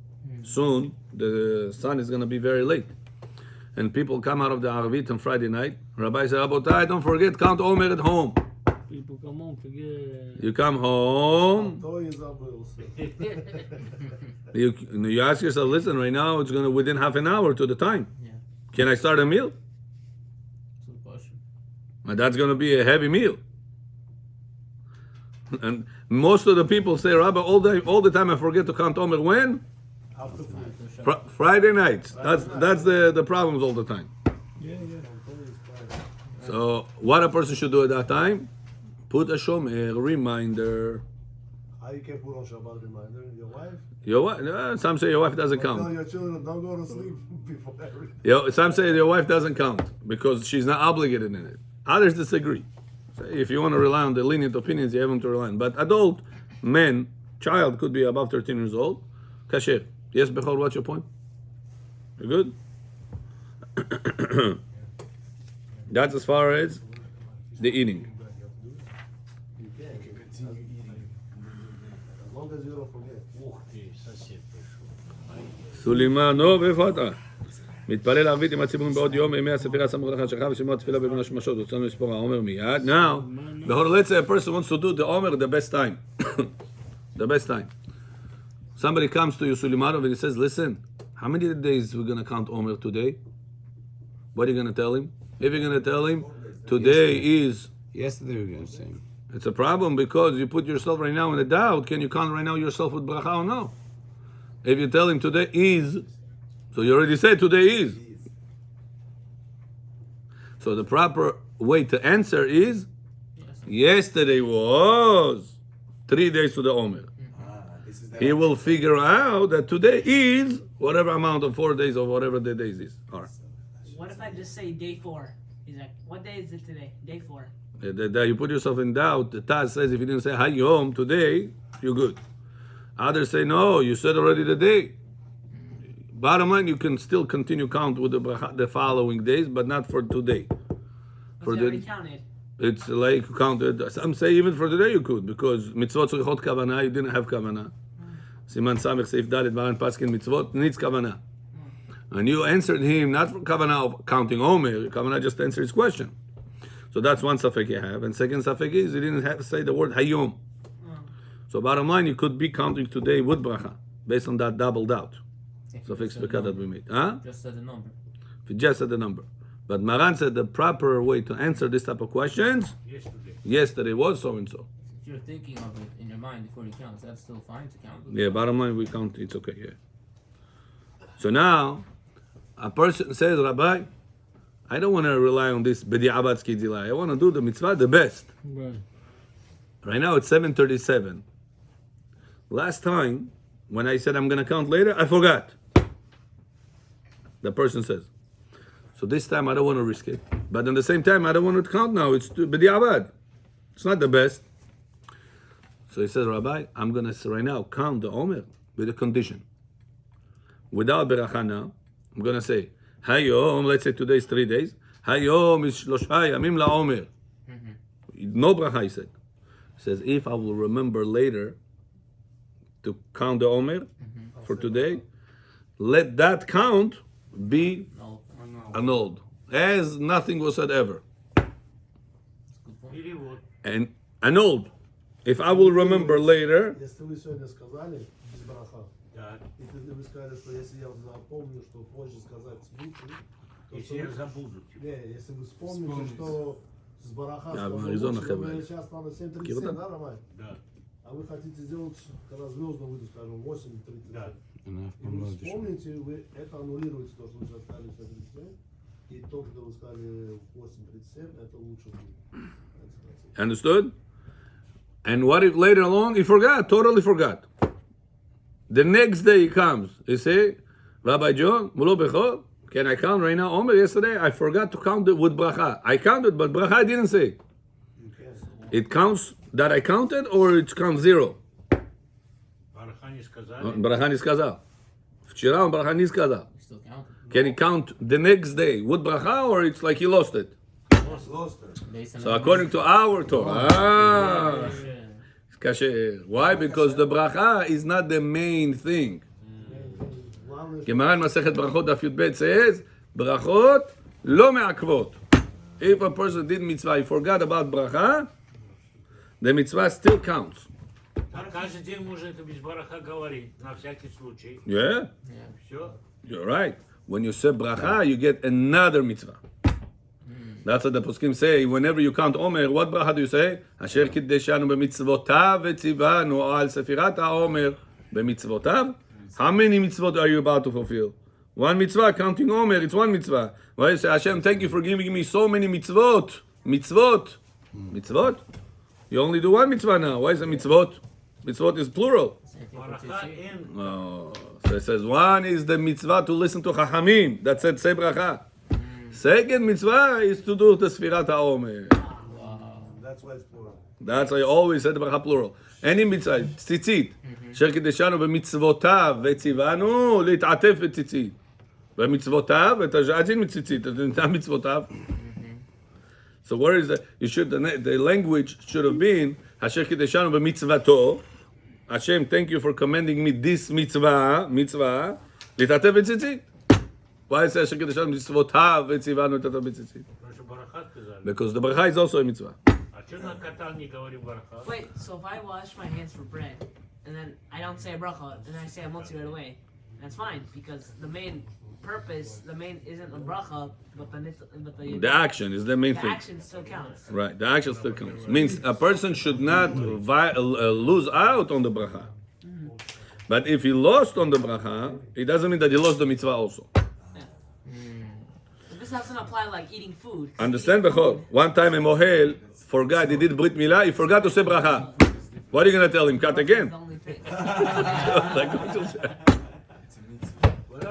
S1: Soon the sun is going to be very late, and people come out of the Arvit on Friday night. Rabbi said, "Rabotai, don't forget count Omer at home."
S4: People come home, forget.
S1: You come home.
S7: То и забылся.
S1: You ask yourself, listen, right now it's going to within half an hour to the time.
S5: Yeah.
S1: Can I start a meal?
S5: That's the question.
S1: And that's going to be a heavy meal. And most of the people say, Rabbi, all the time I forget to count Omer. When?
S7: After food.
S1: Friday nights. That's the problems all the time. So what a person should do at that time? Put a shomer reminder.
S7: How you can put on Shabbat reminder? Your wife?
S1: Your wife, some say your wife doesn't
S7: Tell
S1: count.
S7: your children don't go to sleep before everything.
S1: Some say your wife doesn't count because she's not obligated in it. Others disagree. So if you want to rely on the lenient opinions, you have them to rely on. But adult men, child could be above 13 years old. Kasher. Yes, Bechor, what's your point? You good? That's as far as the eating.
S7: You can. As long as you don't forget.
S8: Ух ты, сосед пришел.
S1: סולימנו, ואיפה אתה? מתפלל ערבית עם הציבורים בעוד יום, ימי הספירה סמוך לחשכה ושימוע תפילה בבין השמשות. רצינו לספור העומר מיד. Now, let's say a person wants to do the Omer the best time. The best time. Somebody comes to you, Sulimano, and he says, listen, how many days we're going to count Omer today? What are you going to tell him? If you're going to tell him, today is...
S2: Yesterday we were going to say.
S1: It's a problem because you put yourself right now in a doubt. Can you count right now yourself with bracha or no? If you tell him today is, so you already said today is. So the proper way to answer is, yesterday was 3 days to the Omer. He will figure out that today is whatever amount of 4 days or whatever the days is. All right.
S9: What if I just say day 4? He's like, what day is it today? Day 4.
S1: That you put yourself in doubt. The Taz says if you didn't say Hayom today, you're good. Others say no, you said already the day. Bottom line, you can still continue count with the following days, but not for today.
S9: For already counted.
S1: It's like counted. Some say even for today you could because mitzvot tzrichot kavanah, you didn't have kavanah. Siman Samech Seif Dalet Baran Paskin mitzvot needs kavanah. And you answered him not for kavanah of counting Omer. Kavanah just answered his question. So that's one safek you have. And second safek is you didn't have to say the word hayom. So bottom line, you could be counting today with bracha based on that double doubt. Safek sveka that we made. Huh?
S5: Just said the number.
S1: If you just said the number. But Maran said the proper way to answer this type of questions, yesterday was so and so.
S5: If you're thinking of it in your mind before you count, that's still fine to count.
S1: Yeah, bottom line, we count, it's okay, yeah. So now, a person says, Rabbi, I don't want to rely on this b'di'abat skidilai. I want to do the mitzvah the best.
S4: Right.
S1: Right now it's 7:37. Last time, when I said I'm going to count later, I forgot. The person says. So this time I don't want to risk it. But at the same time, I don't want to count now. It's b'di'abat. It's not the best. So he says, Rabbi, I'm going to right now count the Omer with a condition. Without beracha now, I'm going to say, Hayom, let's say today is 3 days. Hayom is shlosha yamim la'omer. No bracha, he said. He says, if I will remember later to count the Omer for today, let that count be annulled. As nothing was said ever. And annulled. If I will remember later,
S7: Если вы сегодня сказали без браха, и вы сказали, что если я запомню, что позже сказать лучше, то
S8: Если я забуду.
S7: если вы вспомните, что с бараха
S1: Да,
S7: сказал
S1: Аризона
S7: лучше,
S1: Хэвэ.
S7: сейчас надо 7:37,
S1: Кирота?
S7: да, Роман?
S8: Да.
S7: А вы хотите сделать, когда звезды выйдут, скажем, 8:30.
S8: Да.
S7: И вы вспомните, вы это аннулируете, то, что вы сейчас сказали 7:37, и то, что вы сказали 8:37, это лучше будет.
S1: understood? And what if later along he forgot, totally forgot. The next day he comes, he say, Rabbi John, Mulo Bechor, Can I count right now? Omer, yesterday I forgot to count it with bracha. I counted, but bracha I didn't say.
S7: You can.
S1: It counts that I counted, or it counts 0?
S8: Бараха не сказали.
S1: Браха не сказал. Вчера он браха не сказал.
S5: Still counting.
S1: Can he count the next day with bracha, or it's like he lost it?
S7: Lost her.
S5: Based on
S1: So according to our Torah,
S5: yeah.
S1: it's kasher. Why? Because the bracha is not the main thing. Gemara in Masechet Brachot Daf Yud Bet says, brachot lo me'akvot. If a person did mitzvah, he forgot about bracha, the mitzvah still counts.
S8: А каждый день можно это без бараха говорить, на всякий случай.
S1: Yeah,
S8: Все.
S1: you're right. When you say bracha, you get another mitzvah. That's what the poskim say. Whenever you count Omer, what bracha do you say? Asher kiddeshanu b'mitzvotav v'tzivanu al sefirat ha'omer b'mitzvotav. How many mitzvot are you about to fulfill? One mitzvah, counting Omer, it's one mitzvah. Why you say, Hashem, thank you for giving me so many mitzvot. Mitzvot. Mitzvot? You only do one mitzvah now. Why is it mitzvot? Mitzvot is plural.
S8: Бараха эн.
S1: Oh, so it says one is the mitzvah to listen to Chachamim. That said, say bracha. Second mitzvah is to do the Sfirat HaOmer.
S7: That's why it's plural.
S1: That's why I always said bracha plural. Any mitzvah, tzitzit. אשר קידשנו במצוותיו וציוונו להתעטף בציצית. במצוותיו, אתה אג'ין מציצית, אתה נתן מצוותיו. So where is the, you should, the language should have been, אשר קידשנו במצוותו, Hashem, thank you for commanding me this mitzvah, להתעטף בציצית. Why is it אשר קידשנו במצוותיו וציוונו להתעטף בציצית?
S8: Бараха сказали.
S1: Because the bracha is also a mitzvah.
S8: А что на кота не говорим бараха?
S9: Wait, so if I wash my hands for bread, and then I don't say a bracha, and then I say a motzi right away, that's fine, because the main purpose, the main isn't the bracha, but
S1: The action is the main
S9: the
S1: thing.
S9: action still counts.
S1: Right, the action still counts. Means a person should not lose out on the bracha. But if he lost on the bracha, it doesn't mean that he lost the mitzvah also.
S9: But this doesn't apply like eating food.
S1: Understand, Bechor? One time a mohel forgot, he did brit milah, he forgot to say bracha. What are you going to tell him? Cut again?
S9: The only thing.
S1: Like what you said.
S9: I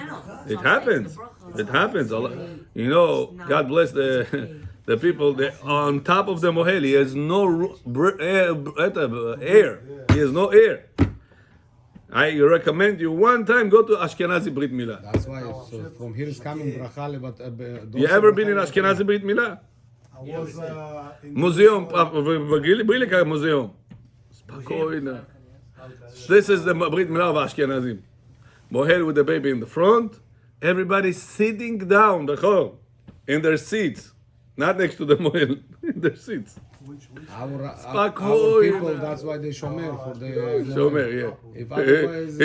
S9: know.
S1: It happens. It happens. You know, God bless the people. On top of the mohel, he has no air. He has no air. I recommend you one time go to Ashkenazi Brit Milah.
S2: That's why so from here is coming bracha, but
S1: You ever been in Ashkenazi Brit Milah?
S7: I was in
S1: Museum, בלי לקרוא museum. ספקוינה. This is the Brit Milah of Ashkenazim. Mohel with the baby in the front. Everybody sitting down, in their seats. Not next to the mohel, in their seats.
S2: our people, that's why they shomer for the
S1: Shomer, yeah.
S2: If otherwise,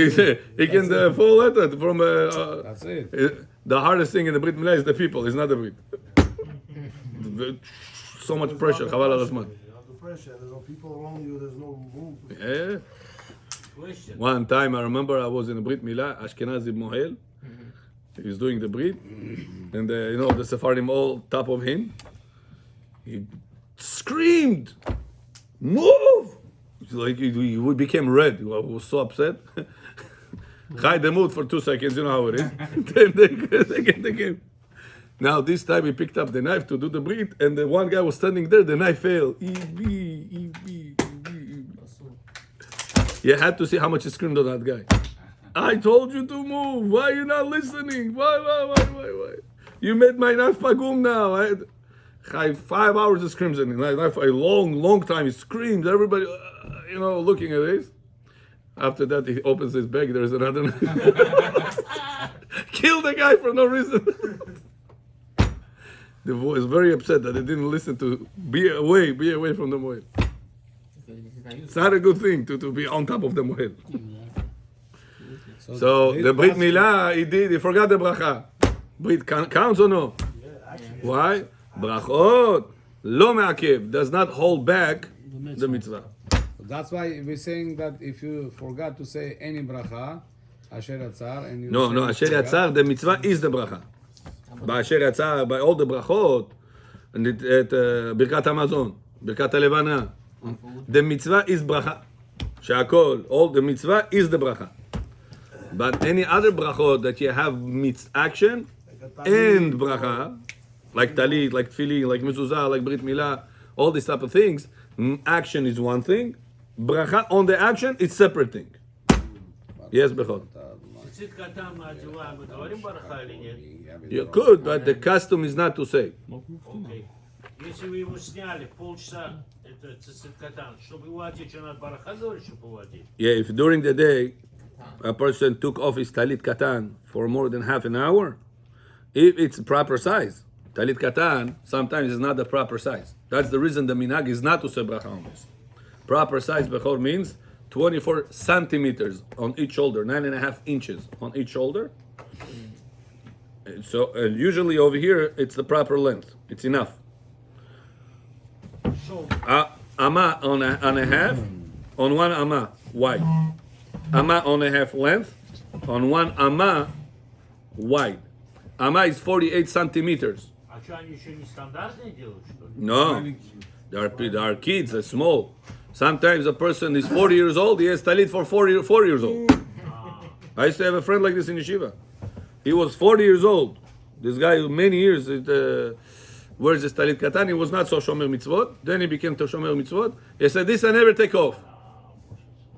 S1: He can fall at it from.
S2: that's it.
S1: The hardest thing in the Brit Milah is the people. It's not the Brit. So much pressure. Chaval al Hazman.
S7: under pressure. There's no people around you. There's no room.
S1: Yeah.
S8: Question.
S1: One time I remember I was in a Brit Milah, Ashkenazi Mohel. He's doing the Brit, and the Sephardim all top of him. He screamed, "Move!" It's like he became red. He was so upset. Hide the mood for 2 seconds. You know how it is. Then they get the game. Now this time he picked up the knife to do the Brit, and the one guy was standing there. The knife fell. You had to see how much he screamed at that guy. I told you to move. Why are you not listening? Why? You made my knife pagum now. 5 hours of screams and a long time he screams. Everybody, looking at this. After that, he opens his bag. There's another knife. Kill the guy for no reason. The boy is very upset that he didn't listen to be away from the mohel. It's not a good thing to be on top of the mohel. So the Brit Milah, he forgot the bracha. Brit counts or no? Why? Brachot, lo me'akev, does not hold back the mitzvah.
S2: That's why we're saying that if you forgot to say any bracha, asher yatzar, and you
S1: No,
S2: say
S1: asher yatzar, the mitzvah is the bracha. By asher yatzar, by all the brachot, and Birkat Hamazon, Birkat HaLevana, the mitzvah is bracha. She'akol, all the mitzvah is the bracha. But any other brachot that you have meets action and bracha, like talit, like tefillin, like mezuzah, like brit milah, all these type of things, action is one thing. Bracha on the action is separate thing. Yes, Bechor.
S8: ציצית קטן מהתשובה, מדברים ברכה или нет?
S1: You could, but the custom is not to say.
S8: Окей. Если вы его сняли полчаса, это цицит катан, чтобы его одеть, что надо бараха говорить, чтобы его одеть?
S1: Yeah, if during the day a person took off his talit katan for more than half an hour, if it's proper size, talit katan sometimes is not the proper size. That's the reason the minhag is not to say bracha on this. Proper size bechor means 24 centimeters on each shoulder, 9.5 inches on each shoulder. And so usually over here it's the proper length. It's enough. Amma on a half, on one amma wide. Amma on a half length, on one amma wide. Amma is 48 centimeters.
S8: А что, они еще не стандартные делают, что ли?
S1: No, there are kids, they're small. Sometimes a person is 40 years old, he has talit for 4 years old. I used to have a friend like this in yeshiva. He was 40 years old. This guy, many years, wears this talit katan. He was not so shomer mitzvot. Then he became to shomer mitzvot. He said, this I never take off.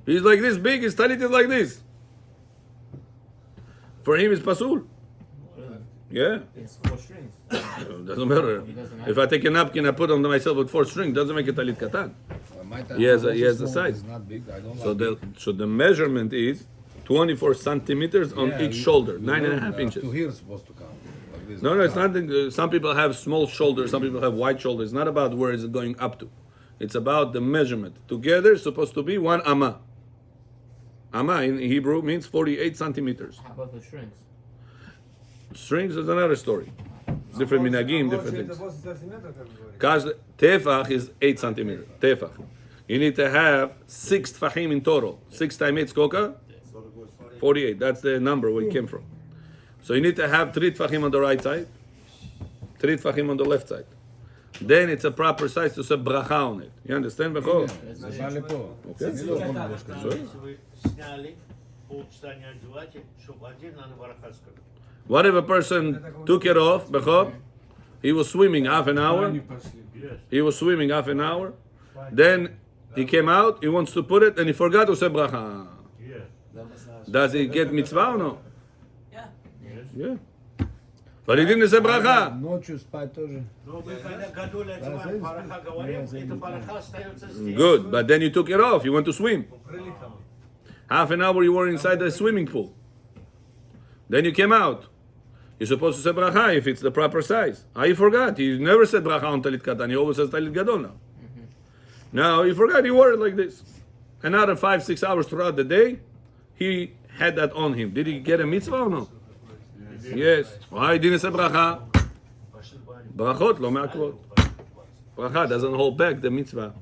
S1: He's like this big, his talit is like this. For him, it's pasul. Yeah.
S5: It's 4 strings.
S1: Doesn't matter. If I take a napkin, I put on myself with 4 strings, doesn't make a talit katan. He has the size.
S2: It's not big. I don't
S1: So
S2: like
S1: the measurement is 24 centimeters on each shoulder, 9.5 inches.
S2: To here is supposed to come. Like this.
S1: No, it's not. Some people have small shoulders, some people have wide shoulders. It's not about where it's going up to. It's about the measurement. Together, it's supposed to be 1 amma. Amma in Hebrew means 48 centimeters.
S5: How about the strings?
S1: Strings is another story. Different minagim, different things. Tefach is 8 centimeters. Tefach. You need to have 6 tfachim in total. 6 times 8 skoka? 48. That's the number where it came from. So you need to have 3 tfachim on the right side, 3 tfachim on the left side. Then it's a proper size to say bracha on it. You understand, Bechor?
S2: זה בא לפה.
S1: Okay.
S2: אני לא יכול ללבוש כזה.
S8: Если вы сняли, полчаса не одевайте, чтобы отдельно на бараха сказать.
S1: What if a person took it off, Bechor? He was swimming half an hour. He was swimming half an hour. Then he came out, he wants to put it, and he forgot to say bracha. Does he get mitzvah or no?
S9: Yeah.
S1: Yeah. But he didn't say bracha.
S2: Ночью спать тоже.
S8: Но вы когда гадоли одеваем, бараха говорим, эта бараха остается здесь.
S1: Good, but then you took it off. You went to swim. Half an hour you were inside the swimming pool. Then you came out. You're supposed to say bracha if it's the proper size. You forgot. You never said bracha on talit katan. You always says talit gadol now. Now you forgot. You wore it like this. Another 5-6 hours throughout the day, he had that on him. Did he get a mitzvah or no? Yes. Why he didn't say bracha? Brachot lo me'akvot. Bracha doesn't hold back the mitzvah.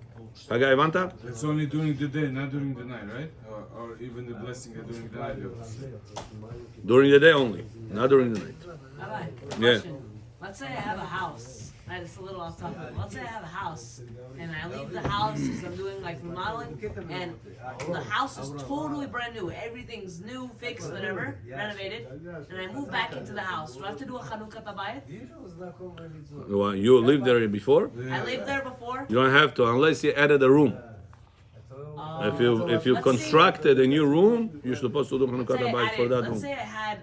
S1: Hagai, הבנת?
S3: It's only during the day, not during the night, right? Or even the blessing during the night.
S1: During the day only, not during the night.
S9: Rabbi,
S1: Yeah.
S9: question. Let's say I have a house. Right, it's a little off topic. Let's say I have a house, and I leave the house because I'm doing like remodeling, and the house is totally brand new. Everything's new, fixed, whatever, renovated, and I move back into the house. Do I have to do a Chanukah Tabayit?
S1: You lived there before?
S9: I lived there before.
S1: You don't have to unless you added a room. If you constructed a new room, you're supposed to do Hanukkah Tabayit for that
S9: Let's
S1: room.
S9: say I had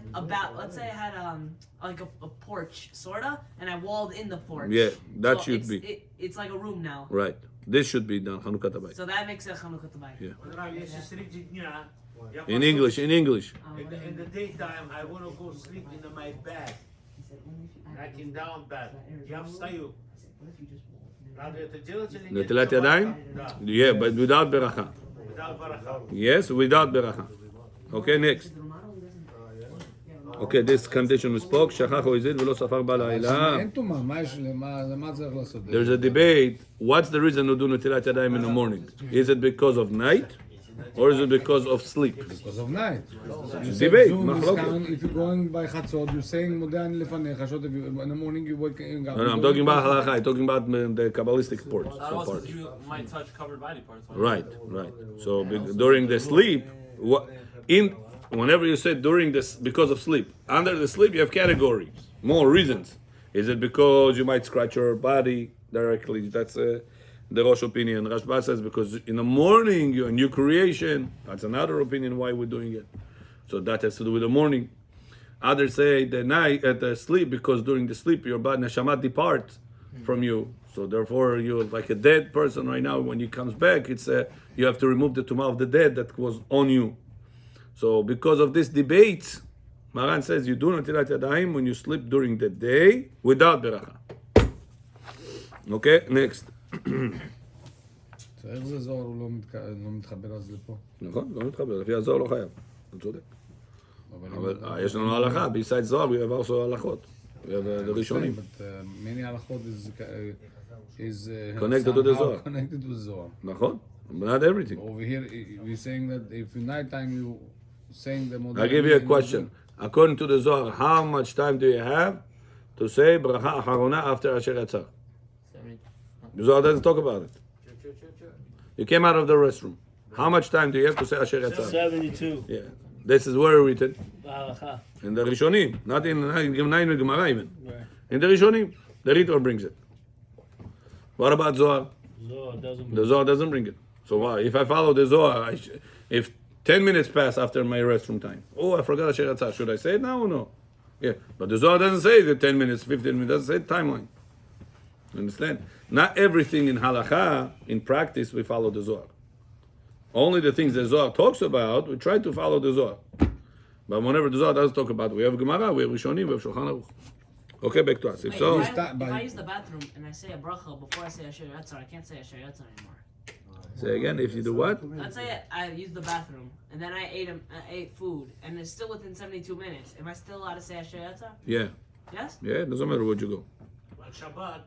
S9: like a porch, sorta, and I walled in the porch.
S1: Yeah, that
S9: So
S1: should be.
S9: It's like a room now.
S1: Right. This should be done Hanukkah Tabayit.
S9: So that makes it Chanukah Tabayit.
S1: Yeah.
S8: Если среди дня, я
S1: In
S8: пошел-
S1: English, in English.
S8: In the daytime, I want to go sleep in my bed. Writing down bed. Я встаю. Надо это делать или нет?
S1: Netilat yadayim?
S8: Да.
S1: Yeah, but without beracha.
S8: Without бараха.
S1: Yes, without beracha. Okay, next. Okay, this condition we spoke. שכח או הזיד ולא ספר בלילה.
S2: אין טומאה, מה צריך לעשות?
S1: There's a debate. What's the reason to do netilat yadayim in the morning? Is it because of night, or is it because of sleep?
S2: Because of night. You
S1: Debate,
S2: Zoom is
S1: מחלוקת.
S2: coming, if you're going by chatzot, you're saying מודה אני לפניך, so in the morning you waking up.
S1: No, I'm talking about halacha. I'm talking about the Kabbalistic parts.
S10: That also you might touch covered body parts.
S1: Right. So during the sleep, whenever you say during this, because of sleep, under the sleep you have categories, more reasons. Is it because you might scratch your body directly? That's the Rosh opinion. Rashba says because in the morning you're a new creation. That's another opinion why we're doing it. So that has to do with the morning. Others say the night at the sleep because during the sleep your body neshama departs from you. So therefore you're like a dead person right now. When he comes back, it's you have to remove the tumah of the dead that was on you. So because of this debate, Maran says you do netilat yadayim when you sleep during the day without beracha. Okay, next.
S2: איך זה זוהר הוא לא מתחבר אז לפה?
S1: נכון, לא מתחבר, לפי הזוהר לא חייב. אתה צודק. אבל יש לנו הלכה, besides זוהר, we have also הלכות. We have the ראשונים.
S2: But many הלכות is
S1: Connected to the Zohar.
S2: Connected to the Zohar.
S1: נכון, not everything.
S2: Over here, we're saying that if in night time you saying the modern...
S1: I give you a question. According to the Zohar, how much time do you have to say bracha acharona after Asher Yatzar? The Zohar doesn't talk about it. You came out of the restroom. How much time do you have to say Asher Yatzar?
S4: 72.
S1: Yeah. This is where written.
S4: Ba'alacha.
S1: In the Rishonim. Not in Gemara even.
S4: Right.
S1: In the Rishonim. The Ritual brings it. What about Zohar?
S4: Zohar doesn't.
S1: The Zohar doesn't bring it. So why? If I follow the Zohar, if 10 minutes pass after my restroom time, oh, I forgot Asher Yatzar. Should I say it now or no? Yeah. But the Zohar doesn't say the 10 minutes, 15 minutes. It doesn't say timeline. Understand? Not everything in halakha, in practice, we follow the Zohar. Only the things the Zohar talks about, we try to follow the Zohar. But whenever the Zohar doesn't talk about, we have Gemara, we have Rishonim, we have Shulchan Aruch. Okay, back to us. If
S9: Wait,
S1: so,
S9: if I use the bathroom and I say a bracha before I say Asher Yatzar, I can't say Asher Yatzar anymore.
S1: say again, if you do what?
S9: Let's say I use the bathroom and then I ate food and it's still within 72 minutes. Am I still allowed to say Asher Yatzar?
S1: Yeah.
S9: Yes?
S1: Yeah, it doesn't matter where you go.
S8: On Shabbat,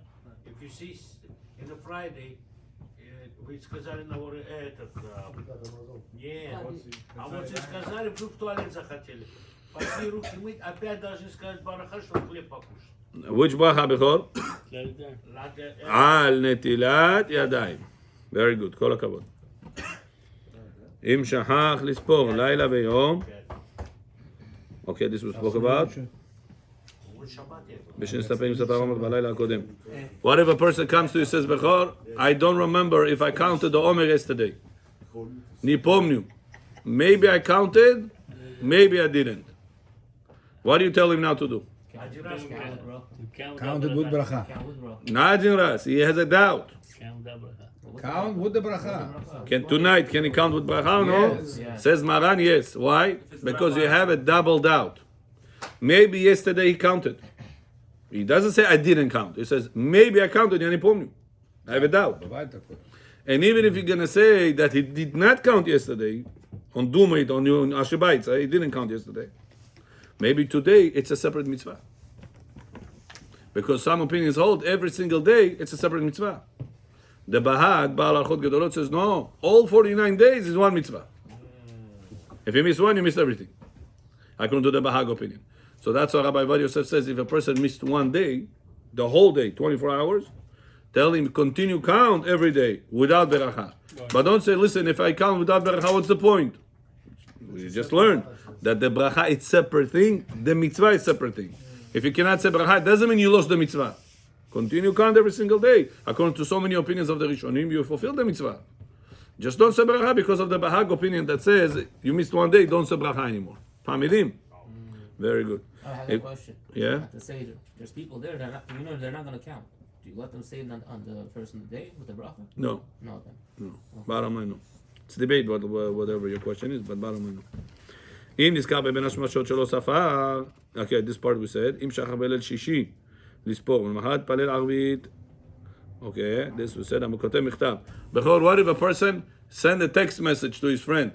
S8: if you see in a Friday, вы сказали на этот... Нет, а вот вы сказали, вдруг в туалет захотели. Пошли руки мыть, опять должны сказать бараха, чтобы хлеб покушать.
S1: Which bracha bechor?
S4: Right.
S1: Al netilat yadayim. Very good, כל הכבוד. אם שכח לספור לילה ויום. Okay, this was spoke about. בשנסתפק מספר עומר בלילה הקודם. What if a person comes to you and says, Bechor, I don't remember if I counted the Omer yesterday. Nipomnu. Maybe I counted, maybe I didn't. What do you tell him now to do?
S2: Count it with bracha.
S1: Not in ras. He has a doubt.
S2: Count with the bracha.
S1: Tonight, can he count with bracha or no?
S5: Yes.
S1: Says Maran, yes. Why? Because you have a double doubt. Maybe yesterday he counted. He doesn't say I didn't count. He says maybe I counted and he I have a doubt. And even if you're gonna say that he did not count yesterday on Dumait, on Ashibayt, he didn't count yesterday. Maybe today it's a separate mitzvah. Because some opinions hold every single day it's a separate mitzvah. The Bahad, Baal Archot Gedolot says no, all 49 days is one mitzvah. If you miss one, you miss everything. According to the Bahag opinion. So that's what Rabbi Vad Yosef says, if a person missed one day, the whole day, 24 hours, tell him continue count every day without beracha. But don't say, listen, if I count without beracha, what's the point? We just learned that the bracha is separate thing, the mitzvah is separate thing. If you cannot say bracha, it doesn't mean you lost the mitzvah. Continue count every single day. According to so many opinions of the Rishonim, you fulfill the mitzvah. Just don't say bracha because of the Bahag opinion that says you missed one day, don't say bracha anymore. Familim? Very good.
S5: I have a question.
S1: Yeah?
S5: At the Seder, there's people there that they're not going to count. Do you let them say it on the first of the day with the bracha?
S1: No.
S5: No, then.
S1: No. Bottom line, no. It's debate, whatever your question is, but bottom line, no. אם נזכר בבין השמשות שלא ספר, okay, this part we said, אם שכח בליל שישי, לספור, ולמחרת פלל ערבית, okay, this we said, I'm כותב מכתב. Bechor, what if a person send a text message to his friend?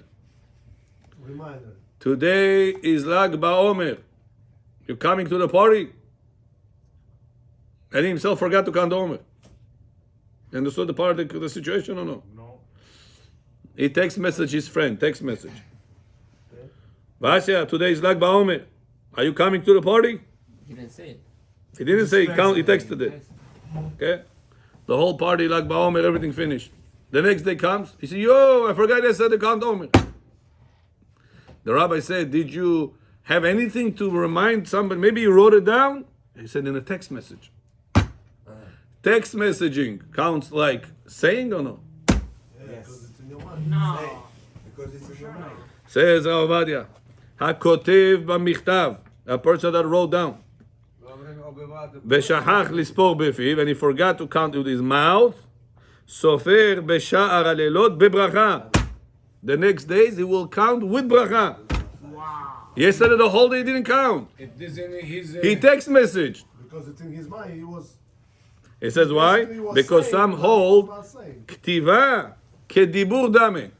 S7: Reminder.
S1: Today is Lag BaOmer. You're coming to the party? And he himself forgot to count the Omer. You understood the part of the situation or no?
S3: No.
S1: He text message his friend, text message. Vasya, today is Lag BaOmer. Are you coming to the party?
S5: He didn't say it.
S1: He didn't say he texted it. Okay? The whole party, Lag BaOmer, everything finished. The next day comes, he says, yo, I forgot I said to count Omer. The rabbi said, did you have anything to remind somebody? Maybe you wrote it down? He said, in a text message. Text messaging counts like saying or no?
S7: Because it's in your mind.
S9: No.
S7: Because it's in your mind.
S1: Says Avadia, HaKotev b'michtav, a person that wrote down. V'shachach lispor befiv, and he forgot to count with his mouth. Sofer b'sha'ar halelot bebracha. The next days he will count with bracha.
S9: Wow.
S1: Yesterday the whole day he didn't count.
S2: It is in his...
S1: He text messaged.
S7: Because it's in his mind. He was.
S1: He says why?
S7: Basically, he was
S1: Because
S7: saying,
S1: some
S7: but
S1: hold
S7: he was not saying.
S1: ktiva kedibur dame.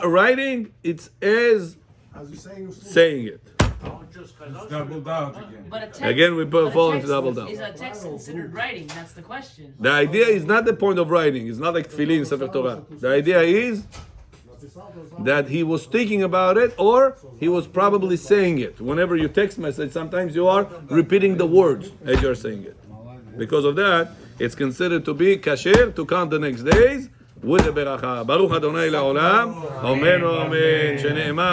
S1: Writing, it's as
S7: As you're saying,
S1: saying it.
S8: Just
S3: Doubled out again.
S9: But a text,
S1: Again, we
S9: but a
S1: fall into
S9: text
S1: double down.
S9: Is a text considered writing? That's the question.
S1: The idea is not the point of writing. It's not like tefillin, Sefer Torah. The idea is that he was thinking about it, or he was probably saying it. Whenever you text message, sometimes you are repeating the words as you're saying it. Because of that, it's considered to be kasher to count the next days with the beracha. Baruch Adonai Le'olam. Amen, amen. Shene'emar.